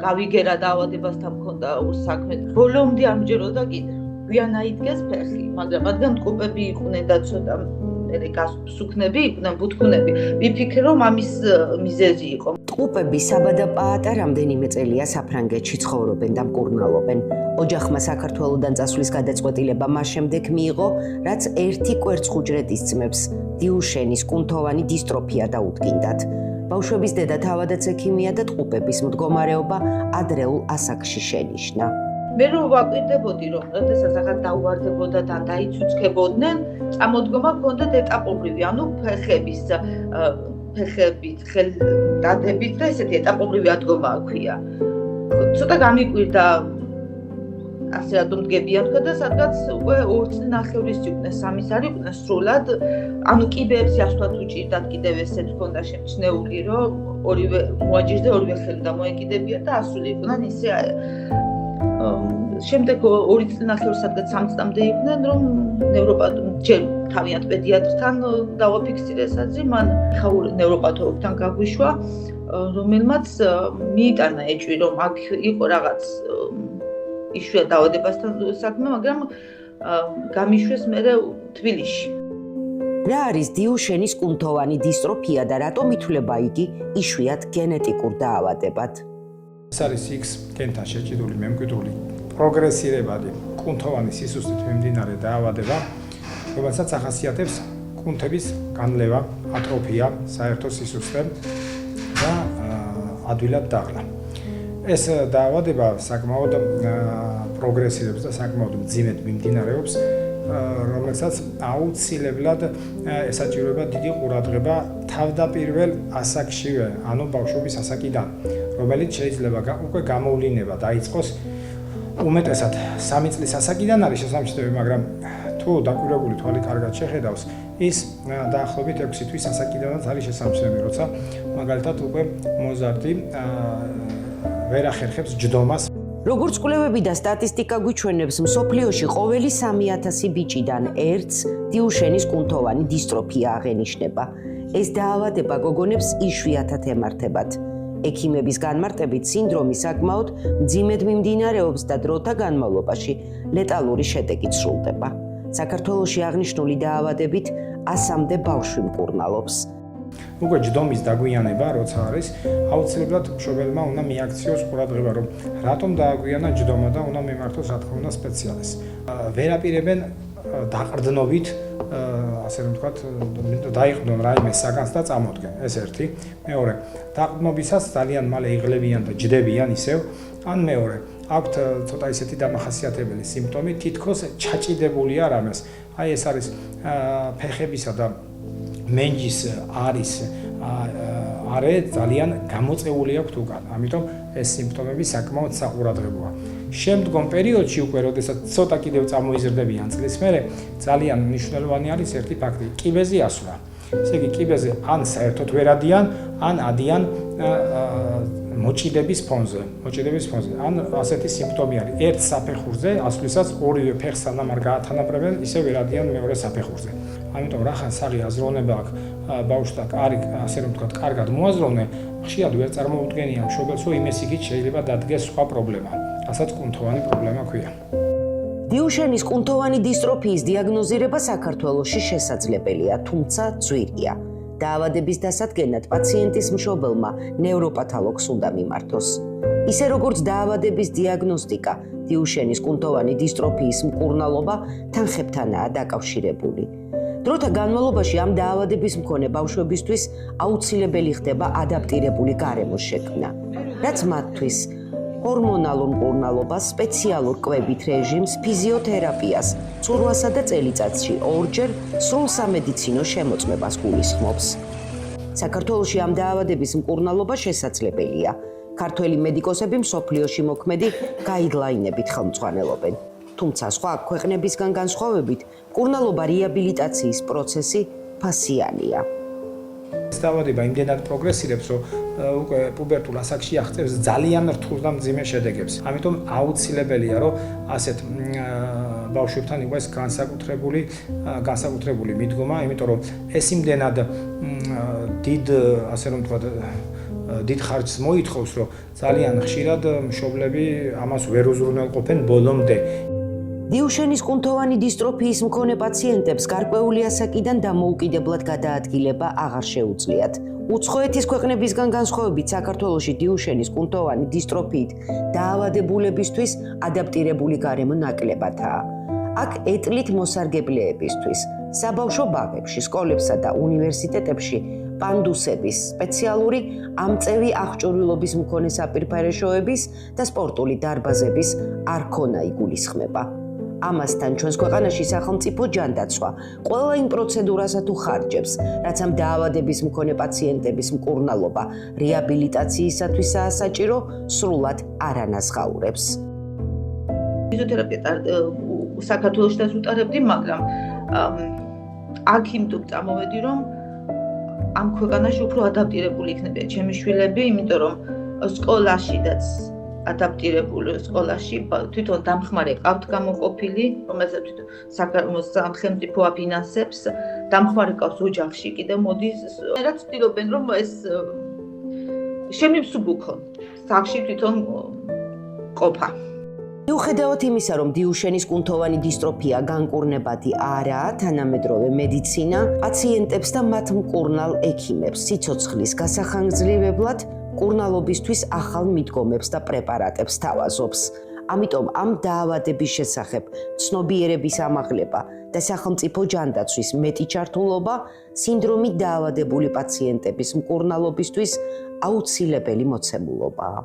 გავიგერა დაავადებასთან მქონდა საქმე. ბოლომდე ამჯეროდა კიდე. გვიან აიდგეს ფეხი, მაგრამ რადგან ტყუპები იყვნენ და ცოტა გასუფსუქნები იყვნენ, ბუთქუნები, ვიფიქრე რომ ამის მიზეზი იყო. ტყუპები საბადა პაატა რამდენიმე წელია საფრანგეთში ცხოვრობენ და მკურნალობენ. ოჯახმა საქართველოდან წასვლის გადაწყვეტილება მას შემდეგ მიიღო, რაც ერთი კვერცხუჯრედის ძმებს დიუშენის კუნთოვანი დისტროფია დაუდგინდათ. ბავშვების დედა თავადაც ექიმია და ტყუპების მდგომარეობა ადრეულ ასაკში შენიშნა. მე რომ ვაკვირდებოდი, რომ როდესაც ახლა დაუვარდებოდათ ან დაიცუცქებოდნენ, წამოდგომა ჰქონდათ ეტაპობრივი, ანუ ფეხებით, დადებით და ესეთი ეტაპობრივი ადგომა აქვია. ცოტა გამიკვირდა ასე რატომ დგებიან ხო და სადღაც უკვე 2 წლის ნახევრის იყვნენ, 3 არ იყვნენ სრულად, ანუ კიბეებს ასვლათ უჭირდათ, კიდევ ესეც ჰქონდა შემჩნეული, რომ ორივე მოაჯირზე ორივე ხელი დამოეკიდებია და ასული იყვნენ ისე შემდეგ 2 წლის ნახევრის სადღაც 3 წლამდე იყვნენ, რომ ჯერ თავიანთ პედიატრთან დავაფიქსირეს აზრი, მან ნევროპათოლოგთან გაგვიშვა, რომელმაც მიიტანა ეჭვი, რომ აქ იყო რაღაც იშვიათ დაავადებასთან საქმე, მაგრამ გამიშვეს მერე თბილისში. რა არის დიუშენის კუნთოვანი დისტროფია და რატომ ითვლება იგი იშვიათ გენეტიკურ დაავადებად? ეს არის X გენთან შეჭიდული მემკვიდრული პროგრესირებადი კუნთოვანი სისუსტით მიმდინარე დაავადება, რომელსაც ახასიათებს კუნთების განლევა, ატროფია, საერთო სისუსტე და ადვილად დაღლა. ეს დაავადება საკმაოდ პროგრესირებს და საკმაოდ მძიმედ მიმდინარეობს, რომელსაც აუცილებლად ესაჭიროება დიდი ყურადღება თავდაპირველ ასაკშივე, ანუ ბავშვობის ასაკიდან, რომელიც შეიძლება უკვე გამოვლინება დაიწყოს უმეტესად 3 წლის ასაკიდან არის შესამჩნევი, მაგრამ თუ დაკვირვებული თვალი კარგად შეხედავს, ის დაახლოებით 6 თვის ასაკიდანაც არის შესამჩნევი, როცა მაგალითად უკვე მოზარდი ვერ ახერხებს ჯდომას. როგორც კვლევები და სტატისტიკა გვიჩვენებს, მსოფლიოში ყოველი 3000 ბიჭიდან ერთს დიუშენის კუნთოვანი დისტროფია აღენიშნება. ეს დაავადება გოგონებს იშვიათად ემართებათ. ექიმების განმარტებით სინდრომი საკმაოდ მძიმედ მიმდინარეობს და დროთა განმავლობაში ლეტალური შედეგით სრულდება. საქართველოში აღნიშნული დაავადებით 100-მდე ბავშვი მკურნალობს. უკვე ჯდომის დაგვიანება, როცა არის, აუცილებლად მშობელმა უნდა მიაქციოს ყურადღება, რომ რატომ დააგვიანა ჯდომა და უნდა მიმართოს რა თქმა უნდა სპეციალისტს. ვერ აპირებენ დაყრდნობით, ასე რომ ვთქვათ, დაიყრდნონ რაიმე საგანს და წამოდგენ. ეს ერთი. მეორე, დაყრდნობისას ძალიან მალე იღლებიან და ჯდებიან ისევ, ან მეორე, აქვთ ცოტა ისეთი დამახასიათებელი სიმპტომი, თითქოს ჩაჭიდებულია რამეს. აი ეს არის ფეხებისა და მენჯის არის არე ძალიან გამოწეული აქვს უკან. ამიტომ ეს სიმპტომები საკმაოდ საყურადღებოა. შემდგომ პერიოდში უკვე, როდესაც ცოტა კიდევ წამოიზრდებიან წლის მერე, ძალიან მნიშვნელოვანი არის ერთი ფაქტი, კიბეზე ასვლა. ესე იგი, კიბეზე ან საერთოდ ვერ ადიან, ან ადიან მოჭიდების ფონზე. ან ასეთი სიმპტომი არის. ერთ საფეხურზე ასვლისას ორივე ფეხს სანამ არ გაათანაბრებენ, ისე ვერ ადიან მეორე საფეხურზე. ამიტომ რახან საღი აზროვნება აქვს ბავშვთა ასე რომ ვთქვათ, კარგად მოაზროვნე, ხშირად ვერ წარმოუდგენია მშობელს, რომ იმის იქით შეიძლება დადგეს სხვა პრობლემა, რასაც კუნთოვანი პრობლემა ქვია. დიუშენის კუნთოვანი დისტროფიის დიაგნოზირება საქართველოში შესაძლებელია, თუმცა ძვირია. დაავადების დასადგენად პაციენტის მშობელმა ნევროპათოლოგს უნდა მიმართოს. ისე როგორც დაავადების დიაგნოსტიკა, დიუშენის კუნთოვანი დისტროფიის მკურნალობა თანხებთანაა დაკავშირებული. დროთა განმავლობაში ამ დაავადების მქონე ბავშვებისთვის აუცილებელი ხდება ადაპტირებული გარემოს შექმნა, რაც მათთვის ჰორმონალურ მკურნალობას, სპეციალურ კვებით რეჟიმს, ფიზიოთერაპიას, ცურვასა და წელიწადში 2 ჯერ სრულ სამედიცინო შემოწმებას გულისხმობს. საქართველოში ამ დაავადების მკურნალობა შესაძლებელია. ქართველი მედიკოსები მსოფლიოში მოქმედი გაიდლაინებით ხელმძღვანელობენ. თუმცა სხვა ქვეყნებისგან განსხვავებით, მკურნალობა რეაბილიტაციის პროცესი ფასიანია. ეს დაავადება იმდენად პროგრესირებს, რომ უკვე პუბერტულ ასაკში აღწევს ძალიან რთულ და მძიმე შედეგებს. ამიტომ აუცილებელია, რომ ასეთ ბავშვებთან იყო ეს განსაკუთრებული მიდგომა, იმიტომ რომ ეს იმდენად დიდ, ასე რომ ვთქვათ, დიდ ხარჯს მოითხოვს, რომ ძალიან ხშირად მშობლები ამას ვერ უზრუნველყოფენ ბოლომდე. დიუშენის კუნთოვანი დისტროფიის მქონე პაციენტებს გარკვეული ასაკიდან დამოუკიდებლად გადაადგილება აღარ შეუძლიათ. უცხოეთის ქვეყნებისგან განსხვავებით საქართველოში დიუშენის კუნთოვანი დისტროფიით დაავადებულებისთვის ადაპტირებული გარემო ნაკლებადაა. აქ ეტლით მოსარგებლეებისთვის, საბავშვო ბაღებში, სკოლებსა და უნივერსიტეტებში პანდუსების, სპეციალური ამწევი აღჭურვილობის მქონე საპირფარეშოების და სპორტული დარბაზების არქონა იგულისხმება. ამასთან ჩვენს ქვეყანაში სახელმწიფო ჯანდაცვა ყველა იმ პროცედურასა თუ ხარჯებს, რაც ამ დაავადების მქონე პაციენტების მკურნალობა რეაბილიტაციისათვისაა საჭირო, სრულად არ ანაზღაურებს. ფიზიოთერაპია საქართველოშიც უტარებდი, მაგრამ აქ იმდობ წამოვედი, რომ ამ ქვეყანაში უფრო ადაპტირებული იქნებიან ჩემი შვილები, იმიტომ რომ სკოლაშიდაც ადაპტირებული სკოლაში თვითონ დამხმარე ყავთ გამოყოფილი, რომელსაც თვითონ სახელმწიფო აფინანსებს, დამხმარე ყავს ოჯახში, კიდევ მოდის, რაც ვცდილობენ რომ ეს შემიმსუბუქონ სახში თვითონ ყოფა. მიუხედავად იმისა, რომ დიუშენის კუნთოვანი დისტროფია განკურნებადი არაა, თანამედროვე მედიცინა პაციენტებს და მათ მკურნალ ექიმებს სიცოცხლის გასახანგრძლივებლად მკურნალობისთვის ახალ მიდგომებს და პრეპარატებს თავაზობს. ამიტომ ამ დაავადების შესახებ ცნობიერების ამაღლება და სახელმწიფო ჯანდაცვის მეტი ჩართულობა სინდრომით დაავადებული პაციენტების მკურნალობისთვის აუცილებელი მოცემულობაა.